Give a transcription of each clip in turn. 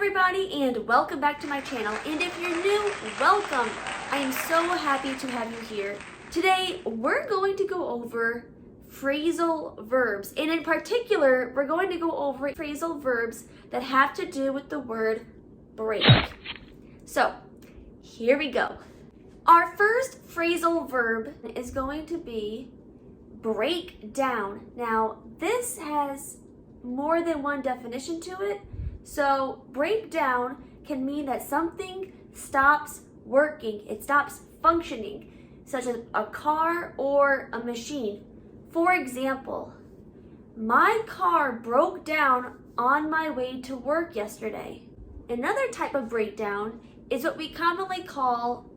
everybody, and welcome back to my channel. And if you're new, welcome. I am so happy to have you here. Today, we're going to go over phrasal verbs. And in particular, we're going to go over phrasal verbs that have to do with the word break. So, here we go. Our first phrasal verb is going to be break down. Now, this has more than one definition to it. So break down can mean that something stops working, it stops functioning, such as a car or a machine. For example, my car broke down on my way to work yesterday. Another type of breakdown is what we commonly call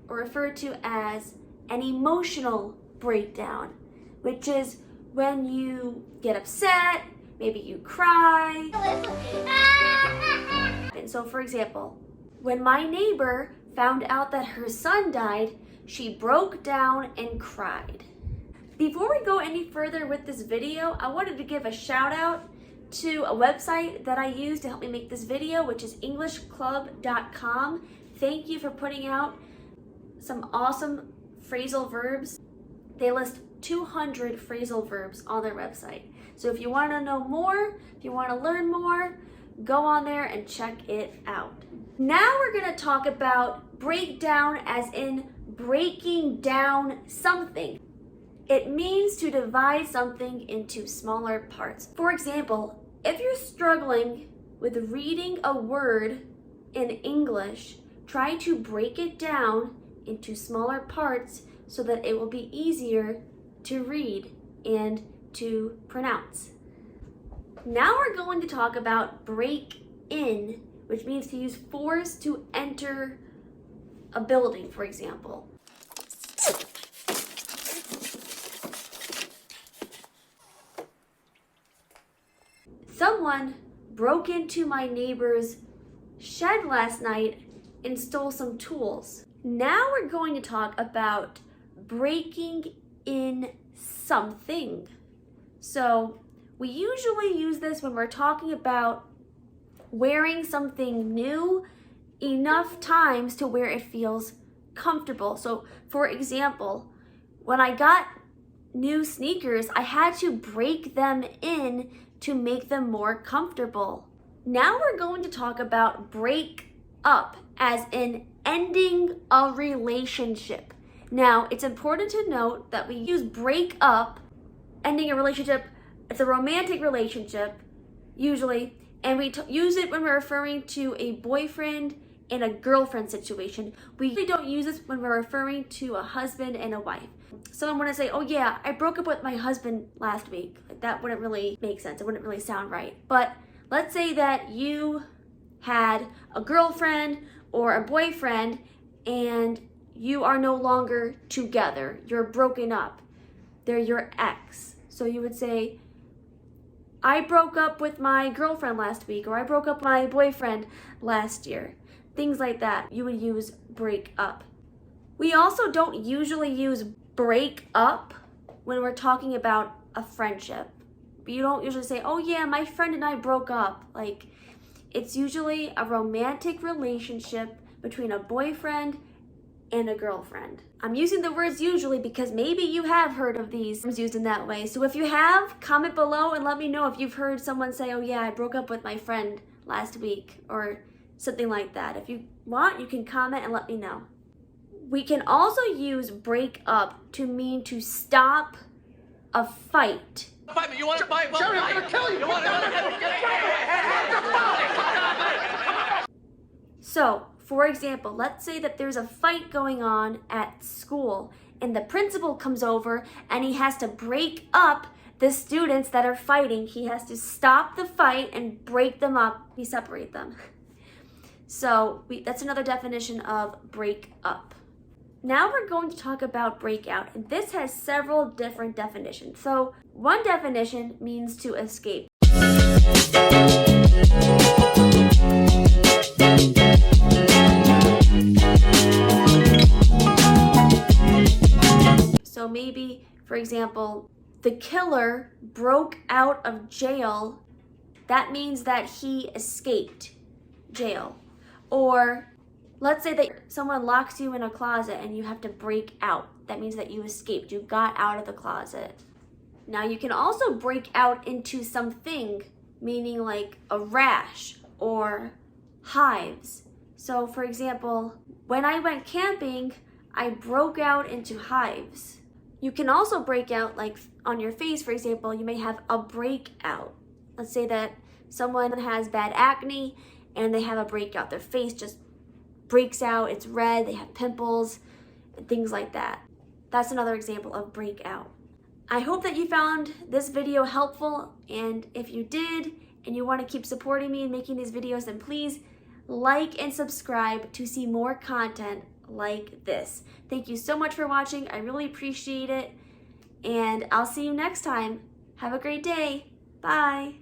or refer to as an emotional breakdown, which is when you get upset, maybe you cry. And so, for example, when my neighbor found out that her son died, she broke down and cried. Before we go any further with this video, I wanted to give a shout out to a website that I use to help me make this video, which is englishclub.com. Thank you for putting out some awesome phrasal verbs. They list 200 phrasal verbs on their website. So if you want to know more, if you want to learn more, go on there and check it out. Now we're going to talk about breakdown as in breaking down something. It means to divide something into smaller parts. For example, if you're struggling with reading a word in English, try to break it down into smaller parts so that it will be easier to read and to pronounce. Now we're going to talk about break in, which means to use force to enter a building, for example. Someone broke into my neighbor's shed last night and stole some tools. Now we're going to talk about breaking in something. So we usually use this when we're talking about wearing something new enough times to where it feels comfortable. So for example, when I got new sneakers, I had to break them in to make them more comfortable. Now we're going to talk about break up as in ending a relationship. Now, it's important to note that we use break up, ending a relationship. It's a romantic relationship, usually, and we use it when we're referring to a boyfriend and a girlfriend situation. We usually don't use this when we're referring to a husband and a wife. Someone would say, oh yeah, I broke up with my husband last week. That wouldn't really make sense. It wouldn't really sound right. But let's say that you had a girlfriend or a boyfriend and you are no longer together. You're broken up. They're your ex. So you would say, I broke up with my girlfriend last week, or I broke up with my boyfriend last year. Things like that. You would use break up. We also don't usually use break up when we're talking about a friendship. You don't usually say, oh yeah, my friend and I broke up. Like, it's usually a romantic relationship between a boyfriend and a girlfriend. I'm using the words usually because maybe you have heard of these used in that way. So if you have, comment below and let me know if you've heard someone say, oh yeah, I broke up with my friend last week, or something like that. If you want, you can comment and let me know. We can also use break up to mean to stop a fight. Fight me. You want to fight? Well, I'm going to kill you. You want to So, for example, let's say that there's a fight going on at school and the principal comes over and he has to break up the students that are fighting. He has to stop the fight and break them up. We separate them. So that's another definition of break up. Now we're going to talk about breakout, and this has several different definitions. So one definition means to escape. So maybe, for example, the killer broke out of jail. That means that he escaped. jail. Or let's say that someone locks you in a closet and you have to break out. That means that you escaped, you got out of the closet. Now you can also break out into something, meaning like a rash or hives. So for example, when I went camping, I broke out into hives. You can also break out like on your face, for example, you may have a breakout. Let's say that someone has bad acne and they have a breakout. Their face just breaks out, it's red, they have pimples, and things like that. That's another example of breakout. I hope that you found this video helpful, and if you did and you want to keep supporting me and making these videos, then please like and subscribe to see more content like this. Thank you so much for watching. I really appreciate it, and I'll see you next time. Have a great day. Bye.